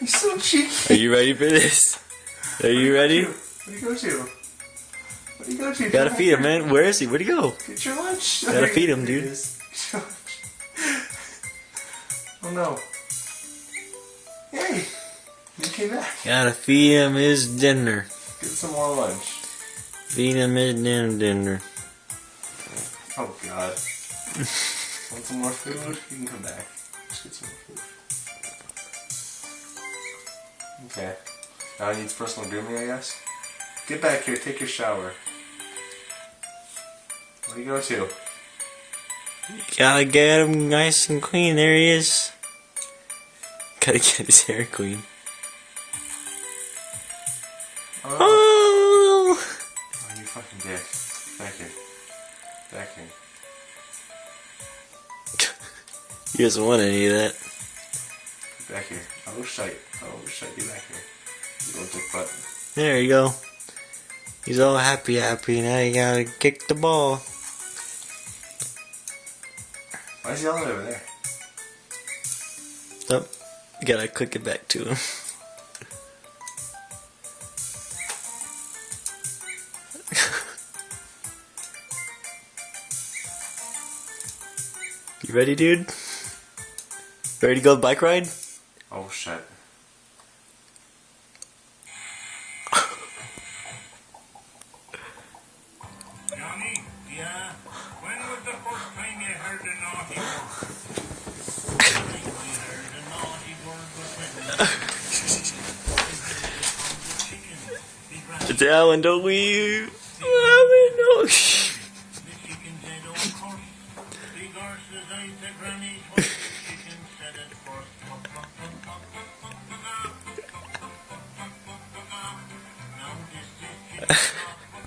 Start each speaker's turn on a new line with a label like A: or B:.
A: He's so cheeky.
B: Are you ready for this? Are you ready?
A: Where do you go to? Where do you go to?
B: Gotta feed him, man. Where is he? Where'd he go?
A: Get your lunch.
B: Gotta feed him, dude.
A: Get your lunch. Oh no. Hey! You came back.
B: Gotta feed him his dinner.
A: Get some more lunch.
B: Feed him his dinner.
A: Oh god. Want some more food? You can come back. Just get some more food. Okay. Now he needs personal grooming, I guess. Get back here, take your shower. Where do you go to?
B: Gotta get him nice and clean. There he is. Gotta get his hair clean.
A: Oh,
B: Oh!
A: oh you fucking dick. Back here. Back here.
B: He doesn't want any of that.
A: Back here. Oh shite. Oh shite, get back here. You little dick butt.
B: There you go. He's all happy. Now you gotta kick the ball.
A: Why is he all the way over there?
B: Oh, you gotta click it back to him. You ready, dude? Ready to go bike ride?
A: Oh shit.
C: Johnny, yeah? When was the first time you heard a naughty word? I think we heard a naughty word was when
B: It's Alan, don't leave. Alan, don't leave.
C: the chickens had all course. Big horses ate the granny's horse.